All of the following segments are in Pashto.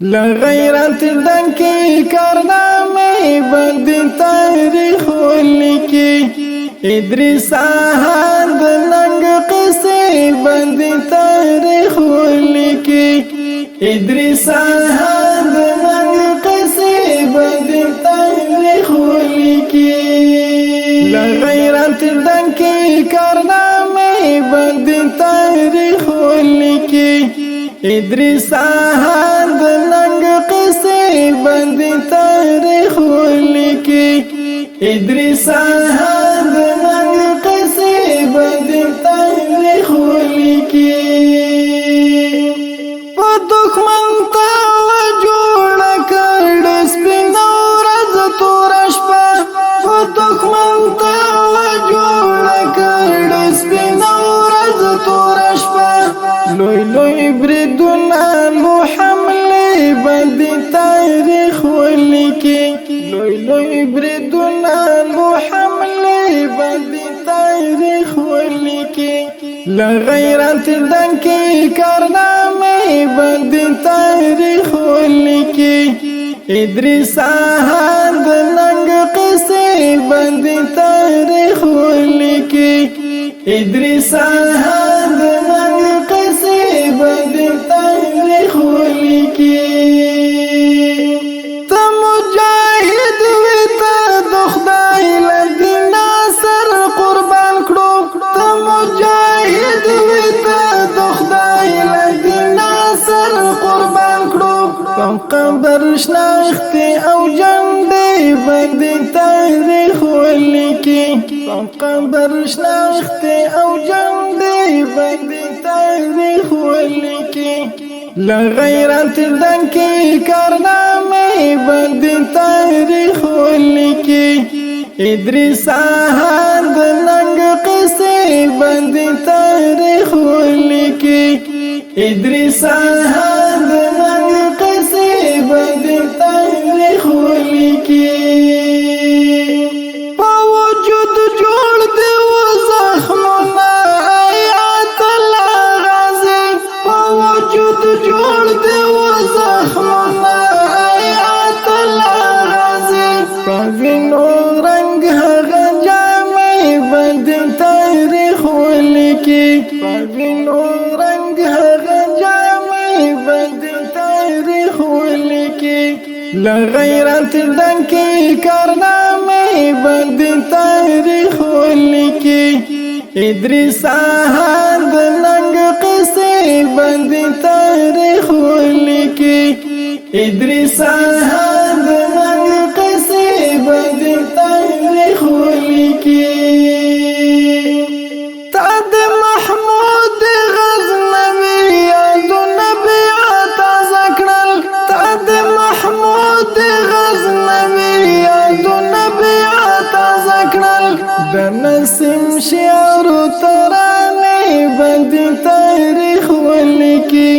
لغیرت ډنکی کارنامه باندې تاریخ ولیکي ادریس هر د ننګ قصې باندې تاریخ ولیکي ادریس هر د ننګ قصې باندې تاریخ ولیکي لغیرت ډنکی کارنامه باندې تاریخ ولیکي ادریس هر د ننګ قصې باندې تاریخ ولیکي ادریس هر د ننګ قصې باندې تاریخ ولیکي په دښمن ته جوړه کړ سپینه ورځ توره شپه په دښمن ته جوړه کړ سپینه ورځ توره شپه لوی لوی بریدونه لو حملې باندې تاریخ ولیکي لوی لوی بریدونه لو حملې باندې تاریخ ولیکي لغیرت ډنکی کارنامه باندې تاریخ ولیکي ادریس هر د ننګ قصې باندې تاریخ ولیکي ادریس هر د ننګ قصې باندې تاریخ ولیکي ته مجاهد وې ته د خدای له دینه سر قربان کړو ته مجاهد وې ته د خدای له دینه سر قربان کړو په قبر شناختې او جنډې باندې تاریخ ولیکي په قبر شناختې او جنډې باندې تاریخ ولیکي لغیرت ډنکی کارنامه باندې تاریخ ولیکي ادریس هر د ننګ قصې باندې تاریخ ولیکي ادریس هر د ننګ قصې باندې تاریخ ولیکي په وجود جوړ دی و زخمونه آیات الله غازی په وجود جوړ دی و زخمونه آیات الله غازی په وینو رنگ هغه جامې باندې تاریخ ولیکي په وینو رنگ هغه جامې باندې تاریخ ولیکي لغیرت ډنکی کارنامه باندې تاریخ ولیکي ادریس هر د ننګ قصې باندې تاریخ ولیکي ادریس هر د ننګ قصې باندې تاریخ ولیکي تا د محمود غزنوي یادونه بیا تازه کړل تا د محمود غزنوي یادونه بیا تازه کړل د نسیم شعر ترانې باندې تاریخ ولیکي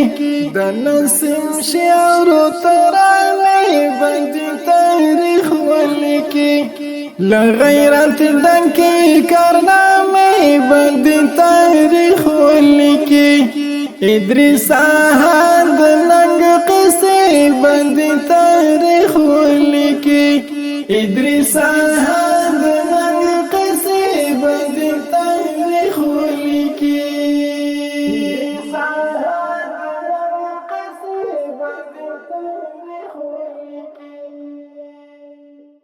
د نسیم شعر ترانې باندې تاریخ ولیکي لغیرت ډنکی کارنامه باندې تاریخ ولیکي ادریس هر د ننګ قصې باندې تاریخ ولیکي ادریس